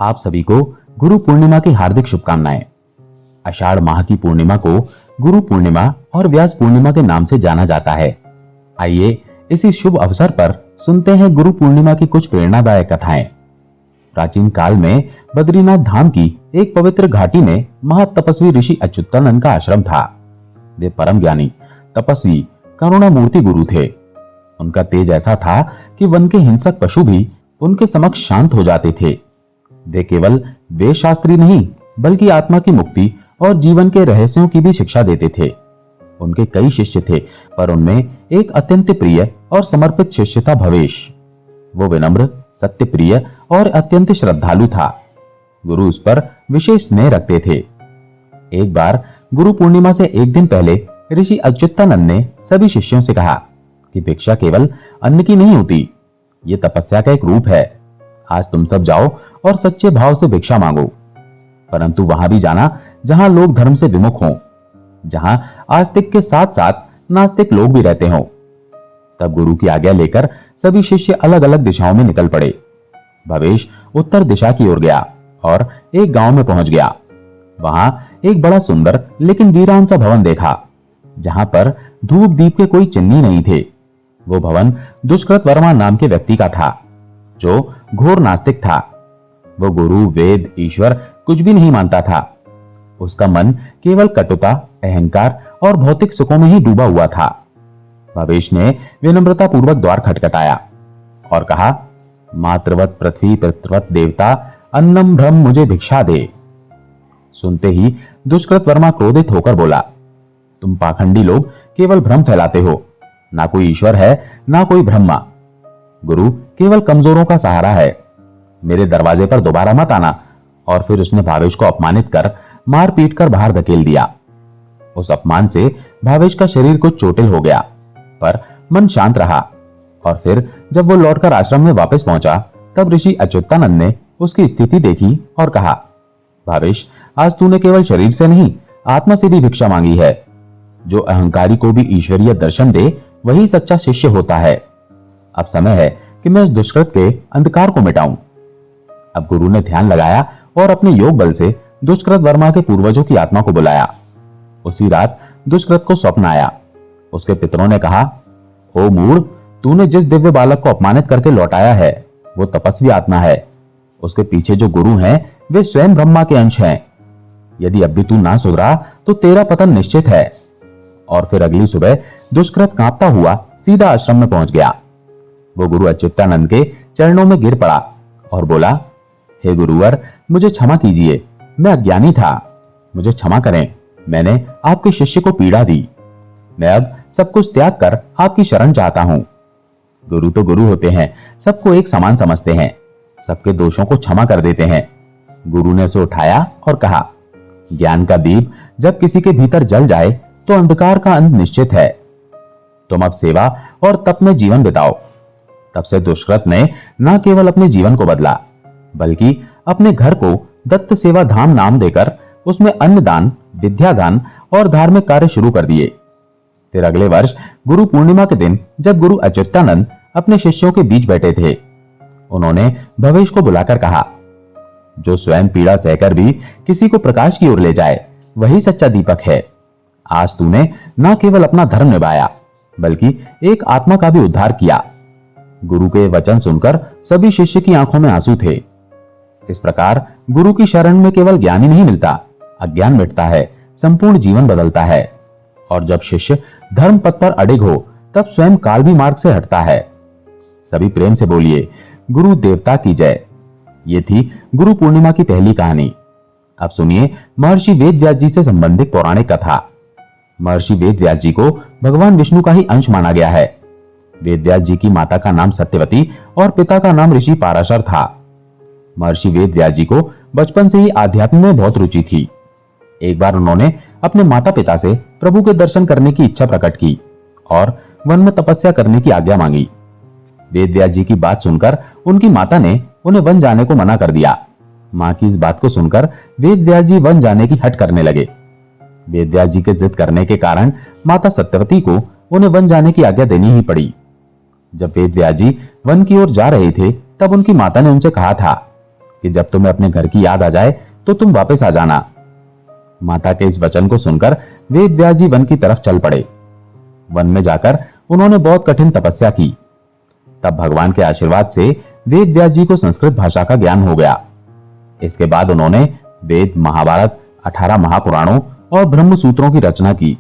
आप सभी को गुरु पूर्णिमा की हार्दिक शुभकामनाएं। आषाढ़ माह की पूर्णिमा को गुरु पूर्णिमा और व्यास पूर्णिमा के नाम से जाना जाता है। आइए इसी शुभ अवसर पर सुनते हैं गुरु पूर्णिमा की कुछ प्रेरणादायक कथाएं। प्राचीन काल में बद्रीनाथ धाम की एक पवित्र घाटी में महातपस्वी ऋषि अच्युतानंद का आश्रम था। वे परम ज्ञानी, तपस्वी, करुणामूर्ति गुरु थे। उनका तेज ऐसा था कि वन के हिंसक पशु भी उनके समक्ष शांत हो जाते थे। वे केवल वेद शास्त्री नहीं बल्कि आत्मा की मुक्ति और जीवन के रहस्यों की भी शिक्षा देते थे। उनके कई शिष्य थे, पर उनमें एक अत्यंत प्रिय और समर्पित शिष्य था भवेश। वो विनम्र, सत्य प्रिय और अत्यंत श्रद्धालु था। गुरु उस पर विशेष स्नेह रखते थे। एक बार गुरु पूर्णिमा से एक दिन पहले ऋषि अच्युतानंद ने सभी शिष्यों से कहा कि भिक्षा केवल अन्न की नहीं होती, ये तपस्या का एक रूप है। आज तुम सब जाओ और सच्चे भाव से भिक्षा मांगो, परंतु वहां भी जाना जहां लोग धर्म से विमुख हों, जहां आस्तिक के साथ साथ नास्तिक लोग भी रहते हों। तब गुरु की आज्ञा लेकर सभी शिष्य अलग अलग दिशाओं में निकल पड़े। भवेश उत्तर दिशा की ओर गया और एक गांव में पहुंच गया। वहां एक बड़ा सुंदर लेकिन वीरान सा भवन देखा, जहां पर धूप दीप के कोई चिन्ह नहीं थे। वो भवन दुष्कृत वर्मा नाम के व्यक्ति का था, जो घोर नास्तिक था। वो गुरु, वेद, ईश्वर कुछ भी नहीं मानता था। उसका मन केवल कटुता, अहंकार और भौतिक सुखों में ही डूबा हुआ था। भवेश ने विनम्रता पूर्वक द्वार खटखटाया और कहा, मातृवत पृथ्वी पितृवत देवता, अन्नम ब्रह्म मुझे भिक्षा दे। सुनते ही दुष्कृत वर्मा क्रोधित होकर बोला, तुम पाखंडी लोग केवल भ्रम फैलाते हो। ना कोई ईश्वर है, ना कोई ब्रह्मा। गुरु केवल कमजोरों का सहारा है। मेरे दरवाजे पर दोबारा मत आना। और फिर उसने भावेश को अपमानित कर मार पीट कर बाहर धकेल दिया। उस अपमान से भावेश का शरीर कुछ चोटिल हो गया, पर मन शांत रहा। और फिर जब वो लौटकर आश्रम में वापस पहुंचा, तब ऋषि अच्युतानंद ने उसकी स्थिति देखी और कहा, भावेश, आज तूने केवल शरीर से नहीं, आत्मा से भी भिक्षा मांगी है। जो अहंकारी को भी ईश्वरीय दर्शन दे, वही सच्चा शिष्य होता है। अब समय है कि मैं इस दुष्कृत के अंधकार को मिटाऊं। अब गुरु ने ध्यान लगाया और अपने योग बल से दुष्कृत वर्मा के पूर्वजों की आत्मा को बुलाया। उसी रात दुष्कृत को स्वप्न आया। उसके पितरों ने कहा, ओ मूढ़, तूने जिस दिव्य बालक को अपमानित करके लौटाया है, वो तपस्वी आत्मा है। उसके पीछे जो गुरु हैं, वे स्वयं ब्रह्मा के अंश हैं। यदि अब भी तू ना सुधरा तो तेरा पतन निश्चित है। और फिर अगली सुबह दुष्कृत कांपता हुआ सीधा आश्रम में पहुंच गया। वो गुरु अच्युतानंद के चरणों में गिर पड़ा और बोला, हे गुरुवर, मुझे क्षमा कीजिए, मैं अज्ञानी था, मुझे क्षमा करें। मैंने आपके शिष्य को पीड़ा दी। मैं अब सब कुछ त्याग कर आपकी शरण चाहता हूं। गुरु तो गुरु होते हैं, सबको एक समान समझते हैं, सबके दोषों को क्षमा कर देते हैं। गुरु ने उसे उठाया और कहा, ज्ञान का दीप जब किसी के भीतर जल जाए तो अंधकार का अंत निश्चित है। तुम अब सेवा और तप में जीवन बिताओ। तब से दुष्कृत ने न केवल अपने जीवन को बदला, बल्कि अपने घर को दत्त सेवा धाम नाम देकर उसमें अन्नदान, विद्यादान और धार्मिक कार्य शुरू कर दिए। फिर अगले वर्ष गुरु पूर्णिमा के दिन जब गुरु अच्युतानंद अपने शिष्यों के बीच बैठे थे, उन्होंने भवेश को बुलाकर कहा, जो स्वयं पीड़ा सहकर भी किसी को प्रकाश की ओर ले जाए, वही सच्चा दीपक है। आज तूने न केवल अपना धर्म निभाया, बल्कि एक आत्मा का भी उद्धार किया। गुरु के वचन सुनकर सभी शिष्य की आंखों में आंसू थे। इस प्रकार गुरु की शरण में केवल ज्ञान ही नहीं मिलता, अज्ञान मिटता है, संपूर्ण जीवन बदलता है। और जब शिष्य धर्म पथ पर अडिग हो, तब स्वयं काल भी मार्ग से हटता है। सभी प्रेम से बोलिए, गुरु देवता की जय। ये थी गुरु पूर्णिमा की पहली कहानी। अब सुनिए महर्षि वेदव्यास जी से संबंधित पौराणिक कथा। महर्षि वेदव्यास जी को भगवान विष्णु का ही अंश माना गया है। वेदव्यास जी की माता का नाम सत्यवती और पिता का नाम ऋषि पाराशर था। महर्षि वेदव्यास जी को बचपन से ही आध्यात्म में बहुत रुचि थी। एक बार उन्होंने अपने माता पिता से प्रभु के दर्शन करने की इच्छा प्रकट की और वन में तपस्या करने की आज्ञा मांगी। वेदव्यास जी की बात सुनकर उनकी माता ने उन्हें वन जाने को मना कर दिया। मां की इस बात को सुनकर वेदव्यास जी वन जाने की हट करने लगे। वेदव्यास जी के जिद करने के कारण माता सत्यवती को उन्हें वन जाने की आज्ञा देनी ही पड़ी। जब वेदव्यास जी वन की ओर जा रहे थे, तब उनकी माता ने उनसे कहा था, कि जब तुम्हें अपने घर की याद आ जाए तो तुम वापस आ जाना। माता के इस वचन को सुनकर वेद व्यास जी वन की तरफ चल पड़े। वन में जाकर उन्होंने बहुत कठिन तपस्या की। तब भगवान के आशीर्वाद से वेद व्यास जी को संस्कृत भाषा का ज्ञान हो गया। इसके बाद उन्होंने वेद, महाभारत, 18 महापुराणों और ब्रह्म सूत्रों की रचना की।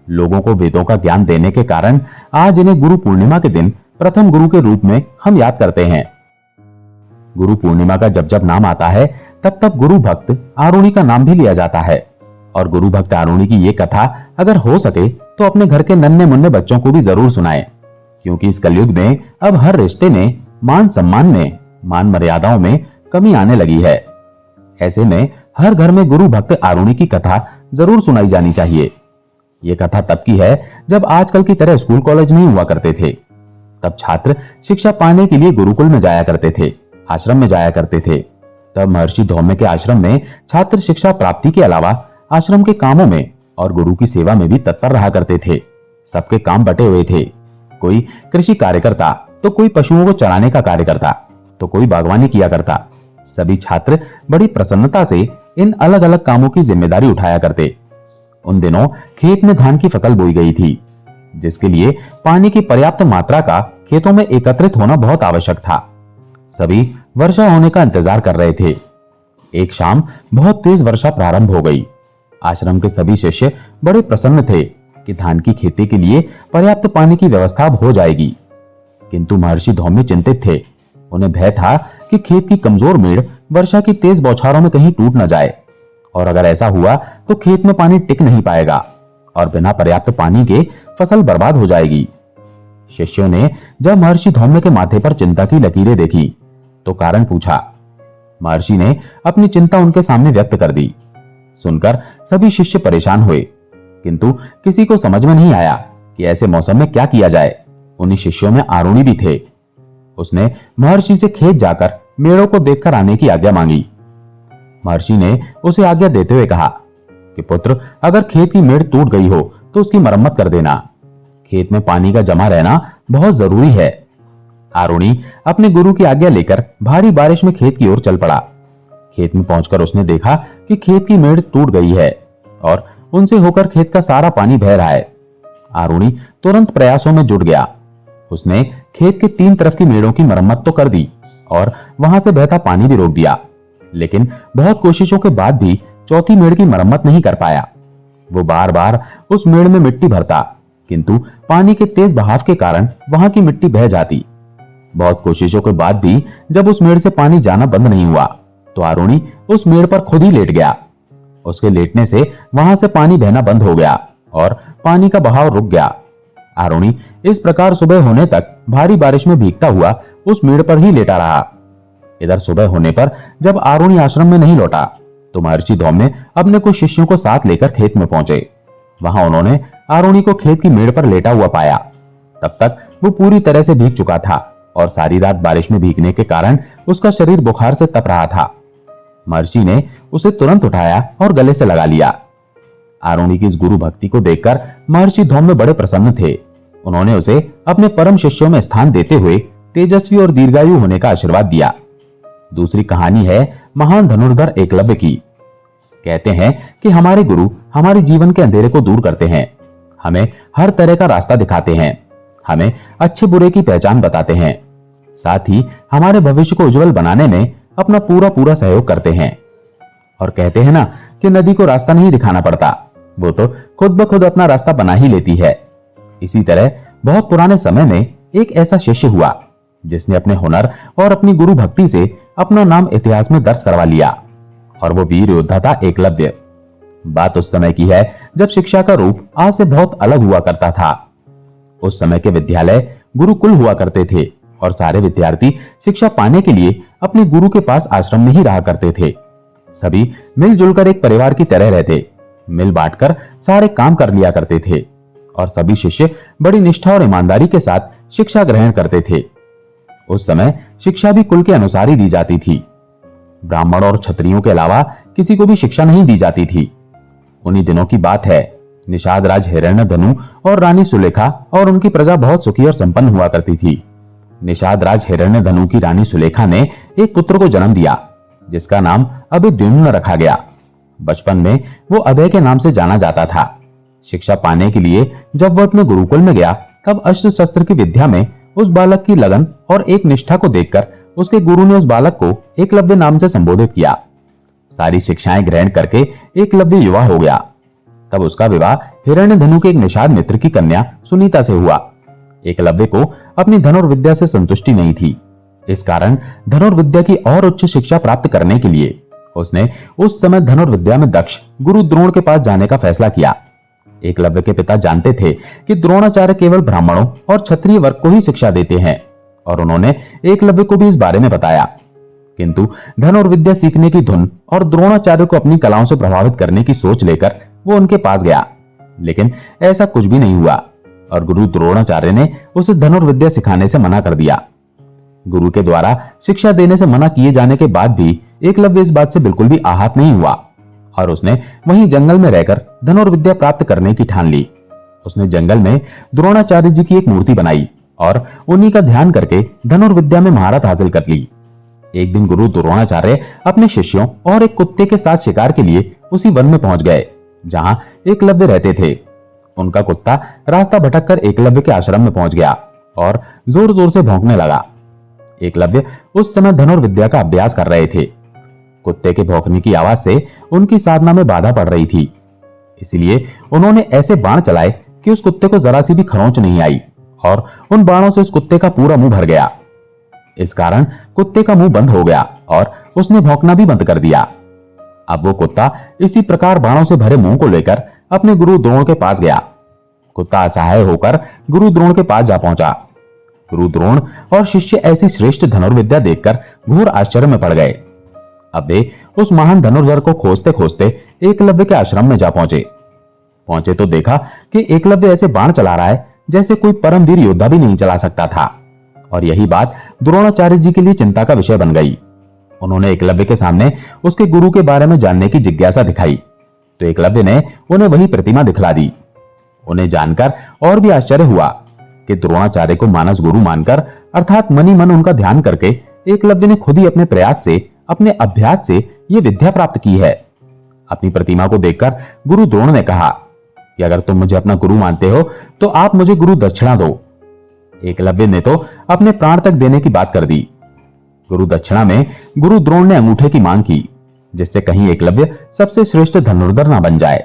लोगों को वेदों का ज्ञान देने के कारण आज इन्हें गुरु पूर्णिमा के दिन प्रथम गुरु के रूप में हम याद करते हैं। गुरु पूर्णिमा का जब जब नाम आता है तब तब गुरु भक्त आरुणि का नाम भी लिया जाता है। और गुरु भक्त आरुणि की ये कथा अगर हो सके तो अपने घर के नन्हे मुन्ने बच्चों को भी जरूर सुनाएं, क्योंकि इस कलयुग में अब हर रिश्ते में मान सम्मान में, मान मर्यादाओं में कमी आने लगी है। ऐसे में हर घर में गुरु भक्त आरुणि की कथा जरूर सुनाई जानी चाहिए। ये कथा तब की है जब आजकल की तरह स्कूल कॉलेज नहीं हुआ करते थे। तब छात्र शिक्षा पाने के लिए गुरुकुल में जाया करते थे, आश्रम में जाया करते थे। तब महर्षि धौम्य के आश्रम में छात्र शिक्षा प्राप्ति के अलावा आश्रम के कामों में और गुरु की सेवा में भी तत्पर रहा करते थे। सबके काम बटे हुए थे। कोई कृषि कार्य करता, तो कोई पशुओं को चराने का कार्य करता, तो कोई बागवानी किया करता। सभी छात्र बड़ी प्रसन्नता से इन अलग अलग कामों की जिम्मेदारी उठाया करते। उन दिनों खेत में धान की फसल बोई गई थी, जिसके लिए पानी की पर्याप्त मात्रा का खेतों में एकत्रित होना बहुत आवश्यक था। सभी वर्षा होने का इंतजार कर रहे थे। एक शाम बहुत तेज वर्षा प्रारंभ हो गई। आश्रम के सभी शिष्य बड़े प्रसन्न थे कि धान की खेती के लिए पर्याप्त पानी की व्यवस्था अब हो जाएगी। किंतु महर्षि धौम्य चिंतित थे। उन्हें भय था कि खेत की कमजोर मेड़ वर्षा की तेज बौछारों में कहीं टूट न जाए, और अगर ऐसा हुआ तो खेत में पानी टिक नहीं पाएगा और बिना पर्याप्त पानी के फसल बर्बाद हो जाएगी। शिष्यों ने जब महर्षि धौम्य के माथे पर चिंता की लकीरें देखी तो कारण पूछा। महर्षि ने अपनी चिंता उनके सामने व्यक्त कर दी। सुनकर सभी शिष्य परेशान हुए, किंतु किसी को समझ में नहीं आया कि ऐसे मौसम में क्या किया जाए। उन्हीं शिष्यों में आरुणि भी थे। उसने महर्षि से खेत जाकर मेड़ों को देखकर आने की आज्ञा मांगी। महर्षि ने उसे आज्ञा देते हुए कहा कि पुत्र, अगर खेत की मेड़ टूट गई हो तो उसकी मरम्मत कर देना। खेत में पानी का जमा रहना बहुत जरूरी है। आरुणि अपने गुरु की आज्ञा लेकर भारी बारिश में खेत की ओर चल पड़ा। खेत में पहुंचकर उसने देखा कि खेत की मेड़ टूट गई है और उनसे होकर खेत का सारा पानी बह रहा है। आरुणि तुरंत प्रयासों में जुट गया। उसने खेत के 3 तरफ की मेड़ों की मरम्मत तो कर दी और वहां से बहता पानी भी रोक दिया, लेकिन बहुत कोशिशों के बाद भी चौथी मेड़ की मरम्मत नहीं कर पाया। वो बार बार उस मेड़ में मिट्टी भरता, किंतु पानी के तेज बहाव के कारण वहां की मिट्टी बह जाती। बहुत कोशिशों के बाद भी जब उस मेड़ से पानी जाना बंद नहीं हुआ तो आरुणि उस मेड़ पर खुद ही लेट गया। उसके लेटने से वहां से पानी बहना बंद हो गया और पानी का बहाव रुक गया। आरुणि इस प्रकार सुबह होने तक भारी बारिश में भीगता हुआ उस मेड़ पर ही लेटा रहा। इधर सुबह होने पर जब आरुणि आश्रम में नहीं लौटा तो महर्षि धौम्य अपने कुछ शिष्यों को साथ लेकर खेत में पहुंचे। वहां उन्होंने आरुणि को खेत की मेड़ पर लेटा हुआ पाया। तब तक वो पूरी तरह से भीग चुका था और सारी रात बारिश में भीगने के कारण उसका शरीर बुखार से तप रहा था। महर्षि ने उसे तुरंत उठाया और गले से लगा लिया। आरुणि की इस गुरु भक्ति को देखकर महर्षि धौम्य बड़े प्रसन्न थे। उन्होंने उसे अपने परम शिष्यों में स्थान देते हुए तेजस्वी और दीर्घायु होने का आशीर्वाद दिया। दूसरी कहानी है महान धनुर्धर एकलव्य की। कहते हैं कि हमारे गुरु हमारे जीवन के अंधेरे को दूर करते हैं, हमें हर तरह का रास्ता दिखाते हैं, हमें अच्छे बुरे की पहचान बताते हैं, साथ ही हमारे भविष्य को उज्जवल बनाने में अपना पूरा पूरा सहयोग करते हैं। और कहते हैं ना कि नदी को रास्ता नहीं दिखाना पड़ता, वो तो खुद ब खुद अपना रास्ता बना ही लेती है। इसी तरह बहुत पुराने समय में एक ऐसा शिष्य हुआ जिसने अपने हुनर और अपनी गुरु भक्ति से अपना नाम इतिहास में दर्ज करवा लिया, और वो वीर योद्धा था एकलव्य। बात उस समय की है जब शिक्षा का रूप आज से बहुत अलग हुआ करता था। उस समय के विद्यालय गुरुकुल हुआ करते थे और सारे विद्यार्थी शिक्षा पाने के लिए अपने गुरु के पास आश्रम में ही रहा करते थे। सभी मिलजुल कर एक परिवार की तरह रहते, मिल बांटकर सारे काम कर लिया करते थे और सभी शिष्य बड़ी निष्ठा और ईमानदारी के साथ शिक्षा ग्रहण करते थे। उस समय शिक्षा भी कुल के अनुसार ही दी जाती थी। ब्राह्मण और क्षत्रियों के अलावा किसी को भी शिक्षा नहीं दी जाती थी। उन्हीं दिनों की बात है। निषाद राज हिरण्यधनु और रानी सुलेखा और उनकी प्रजा बहुत सुखी और संपन्न हुआ करती थी। निषाद राज हिरण्यधनु की रानी सुलेखा ने एक पुत्र को जन्म दिया। जिसका नाम अभिद्युम्न रखा गया। बचपन में वो अभय के नाम से जाना जाता था। शिक्षा पाने के लिए जब वह अपने गुरुकुल में गया, तब अस्त्र शस्त्र की विद्या में उस बालक की लगन और एक निष्ठा को देखकर उसके गुरु ने उस बालक को एकलव्य नाम से संबोधित किया। सारी शिक्षाएं ग्रहण करके एकलव्य युवा हो गया। तब उसका विवाह हिरण्यधनु के एक निषाद मित्र की कन्या सुनीता से हुआ। एकलव्य को अपनी धनुर्विद्या से संतुष्टि नहीं थी। इस कारण धनुर्विद्या की और उच्च शिक्षा प्राप्त करने के लिए उसने उस समय धनुर्विद्या में दक्ष गुरु द्रोण के पास जाने का फैसला किया। एकलव्य के पिता जानते थे कि द्रोणाचार्य केवल ब्राह्मणों और क्षत्रिय वर्ग को ही शिक्षा देते हैं, और उन्होंने एकलव्य को भी इस बारे में बताया। किंतु धनुर्विद्या सीखने की धुन और द्रोणाचार्य को अपनी कलाओं से प्रभावित करने की सोच लेकर वो उनके पास गया, लेकिन ऐसा कुछ भी नहीं हुआ और गुरु द्रोणाचार्य ने उसे धनुर्विद्या सिखाने से मना कर दिया। गुरु के द्वारा शिक्षा देने से मना किए जाने के बाद भी एकलव्य इस बात से बिल्कुल भी आहत नहीं हुआ और उसने वहीं जंगल में रहकर धनुर्विद्या प्राप्त करने की ठान ली। उसने जंगल में द्रोणाचार्य जी की एक मूर्ति बनाई और उन्हीं का ध्यान करके धनुर्विद्या में महारत हासिल कर ली। एक दिन गुरु द्रोणाचार्य अपने शिष्यों और एक कुत्ते के साथ शिकार के लिए उसी वन में पहुंच गए जहां एकलव्य रहते थे। उनका कुत्ता रास्ता भटककर एकलव्य के आश्रम में पहुंच गया और जोर जोर से भौंकने लगा। एकलव्य उस समय धनुर्विद्या का अभ्यास कर रहे थे। कुत्ते के भौंकने की आवाज से उनकी साधना में बाधा पड़ रही थी, इसलिए उन्होंने ऐसे बाण चलाए कि उस कुत्ते को जरा सी भी खरोंच नहीं आई और उन बाणों से उस कुत्ते का पूरा मुंह भर गया। इस कारण कुत्ते का मुंह बंद हो गया और उसने भौंकना भी बंद कर दिया। अब वो कुत्ता इसी प्रकार बाणों से भरे मुंह को लेकर अपने गुरु द्रोण के पास गया। कुत्ता असहाय होकर गुरु द्रोण के पास जा पहुंचा। गुरु द्रोण और शिष्य ऐसी श्रेष्ठ धनुर्विद्या देखकर घोर आश्चर्य में पड़ गए। अब वे उस महान धनुर्धर को खोजते खोजते एकलव्य के आश्रम में जा पहुंचे तो देखा कि एकलव्य ऐसे बाण चला रहा है जैसे कोई परमवीर योद्धा भी नहीं चला सकता था, और यही बात द्रोणाचार्य जी के लिए चिंता का विषय बन गई। उन्होंने एकलव्य के सामने उसके गुरु के बारे में जानने की जिज्ञासा दिखाई तो एकलव्य ने उन्हें वही प्रतिमा दिखला दी। उन्हें जानकर और भी आश्चर्य हुआ कि द्रोणाचार्य को मानस गुरु मानकर अर्थात मनी मन उनका ध्यान करके एकलव्य ने खुद ही अपने प्रयास से, अपने अभ्यास से ये विद्या प्राप्त की है। अपनी प्रतिमा को देखकर गुरु द्रोण ने कहा कि अगर तुम मुझे अपना गुरु मानते हो तो आप मुझे गुरु दक्षिणा दो। एकलव्य ने तो अपने प्राण तक देने की बात कर दी। गुरु दक्षिणा में गुरु द्रोण ने अंगूठे की मांग की, जिससे कहीं एकलव्य सबसे श्रेष्ठ धनुर्धर ना बन जाए,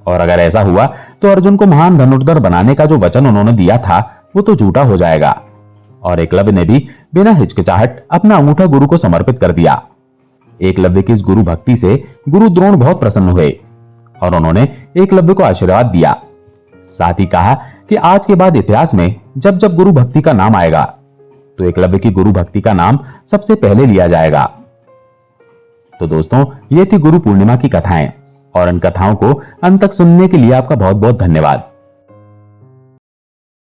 और अगर ऐसा हुआ तो अर्जुन को महान धनुर्धर बनाने का जो वचन उन्होंने दिया था वो तो झूठा हो जाएगा। और एकलव्य ने भी बिना हिचकिचाहट अपना अंगूठा गुरु को समर्पित कर दिया। एकलव्य की इस गुरु भक्ति से गुरु द्रोण बहुत प्रसन्न हुए और उन्होंने एकलव्य को आशीर्वाद दिया। साथ ही कहा कि आज के बाद इतिहास में जब जब गुरु भक्ति का नाम आएगा तो एकलव्य की गुरु भक्ति का नाम सबसे पहले लिया जाएगा। तो दोस्तों, ये थी गुरु पूर्णिमा की कथाएं, और इन कथाओं को अंत तक सुनने के लिए आपका बहुत बहुत धन्यवाद।